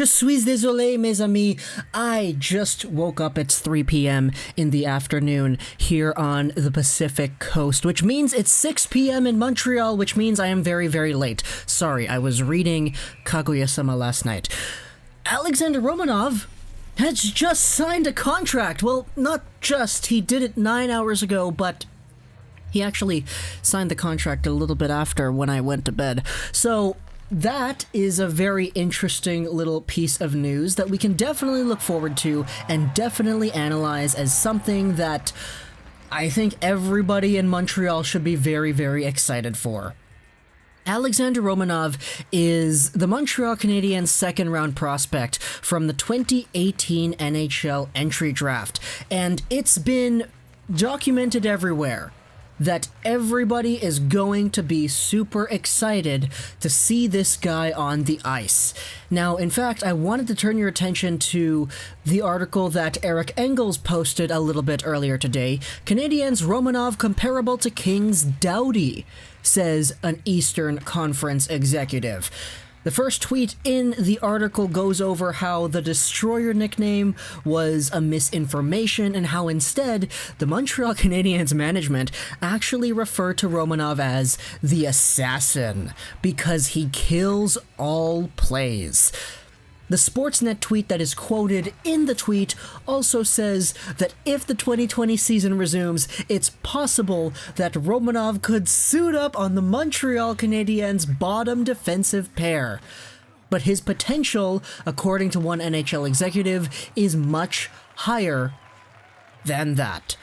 Je suis désolé, mes amis. I just woke up. It's 3 p.m. in the afternoon here on the Pacific Coast, which means it's 6 p.m. in Montreal, which means I am very, very late. Sorry, I was reading Kaguya-sama last night. Alexander Romanov has just signed a contract. Well, not just. He did it 9 hours ago, but he actually signed the contract a little bit after when I went to bed. So that is a very interesting little piece of news that we can definitely look forward to and definitely analyze as something that I think everybody in Montreal should be very, very excited for. Alexander Romanov is the Montreal Canadiens' second-round prospect from the 2018 NHL Entry Draft, and it's been documented everywhere that everybody is going to be super excited to see this guy on the ice. Now, in fact, I wanted to turn your attention to the article that Eric Engels posted a little bit earlier today. Canadiens Romanov comparable to Kings Doughty, says an Eastern Conference executive. The first tweet in the article goes over how the Destroyer nickname was a misinformation and how instead the Montreal Canadiens management actually refer to Romanov as the Assassin because he kills all plays. The Sportsnet tweet that is quoted in the tweet also says that if the 2020 season resumes, it's possible that Romanov could suit up on the Montreal Canadiens' bottom defensive pair. But his potential, according to one NHL executive, is much higher than that.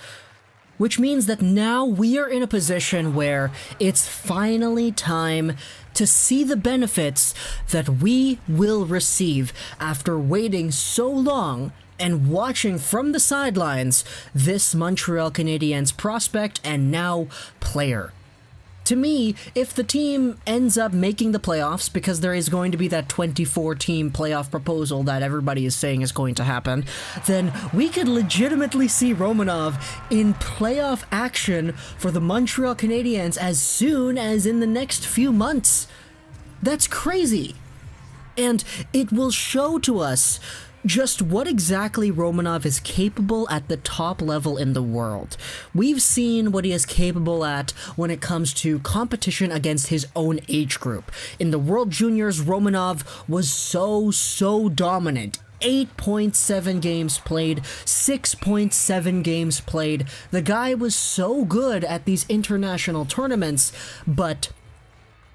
Which means that now we are in a position where it's finally time to see the benefits that we will receive after waiting so long and watching from the sidelines this Montreal Canadiens prospect and now player. To me, if the team ends up making the playoffs, because there is going to be that 24-team playoff proposal that everybody is saying is going to happen, then we could legitimately see Romanov in playoff action for the Montreal Canadiens as soon as in the next few months. That's crazy. And it will show to us just what exactly Romanov is capable at the top level in the world. We've seen what he is capable at when it comes to competition against his own age group. In the World Juniors, Romanov was so dominant. 8.7 games played, 6.7 games played. The guy was so good at these international tournaments, but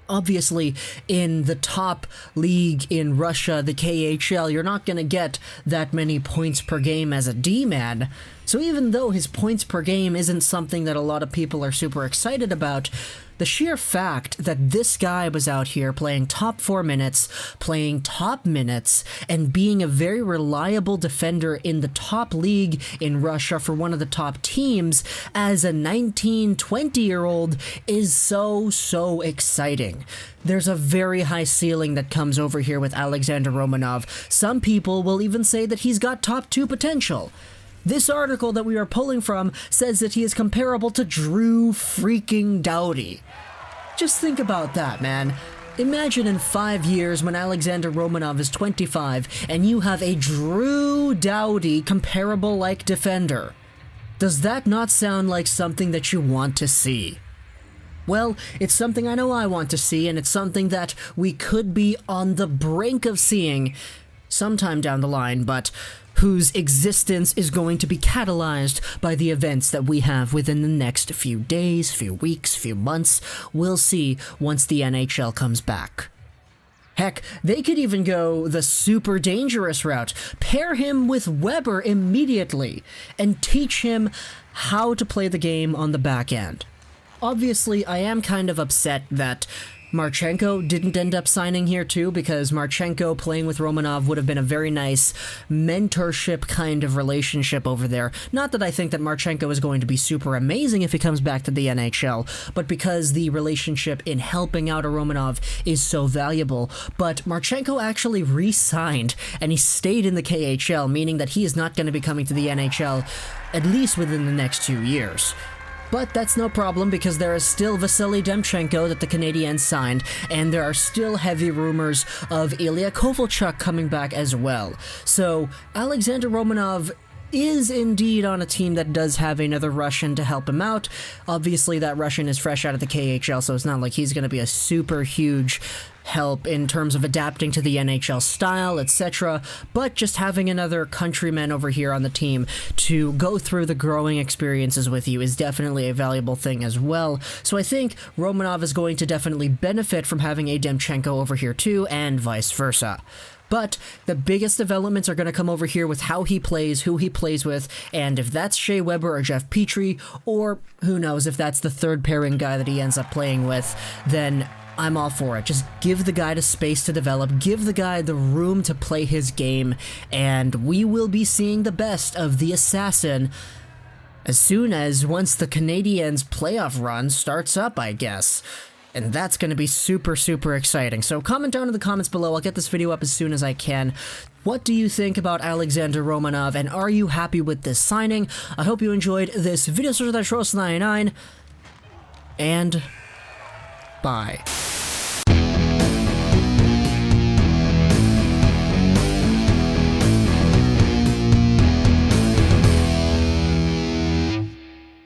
obviously, in the top league in Russia, the KHL, you're not going to get that many points per game as a D-man. So even though his points per game isn't something that a lot of people are super excited about, the sheer fact that this guy was out here playing top 4 minutes, playing top minutes, and being a very reliable defender in the top league in Russia for one of the top teams as a 19, 20-year-old is so exciting. There's a very high ceiling that comes over here with Alexander Romanov. Some people will even say that he's got top 2 potential. This article that we are pulling from says that he is comparable to Drew freaking Doughty. Just think about that, man. Imagine in 5 years when Alexander Romanov is 25 and you have a Drew Doughty comparable-like defender. Does that not sound like something that you want to see? Well, it's something I know I want to see, and it's something that we could be on the brink of seeing sometime down the line, but whose existence is going to be catalyzed by the events that we have within the next few days, few weeks, few months. We'll see once the NHL comes back. Heck, they could even go the super dangerous route. Pair him with Weber immediately and teach him how to play the game on the back end. Obviously, I am kind of upset that Marchenko didn't end up signing here too, because Marchenko playing with Romanov would have been a very nice mentorship kind of relationship over there. Not that I think that Marchenko is going to be super amazing if he comes back to the NHL, but because the relationship in helping out a Romanov is so valuable. But Marchenko actually re-signed and he stayed in the KHL, meaning that he is not going to be coming to the NHL at least within the next 2 years. But that's no problem because there is still Vasily Demchenko that the Canadiens signed, and there are still heavy rumors of Ilya Kovalchuk coming back as well. So Alexander Romanov is indeed on a team that does have another Russian to help him out. Obviously, that Russian is fresh out of the KHL, so it's not like he's going to be a super huge help in terms of adapting to the NHL style, etc. But just having another countryman over here on the team to go through the growing experiences with you is definitely a valuable thing as well. So I think Romanov is going to definitely benefit from having a Demchenko over here too, and vice versa. But the biggest developments are going to come over here with how he plays, who he plays with, and if that's Shea Weber or Jeff Petrie, or who knows if that's the third pairing guy that he ends up playing with, then I'm all for it. Just give the guy the space to develop, give the guy the room to play his game, and we will be seeing the best of the assassin as soon as once the Canadiens' playoff run starts up, I guess. And that's going to be super, super exciting. So comment down in the comments below. I'll get this video up as soon as I can. What do you think about Alexander Romanov, and are you happy with this signing? I hope you enjoyed this video. So that's Ross99, and bye.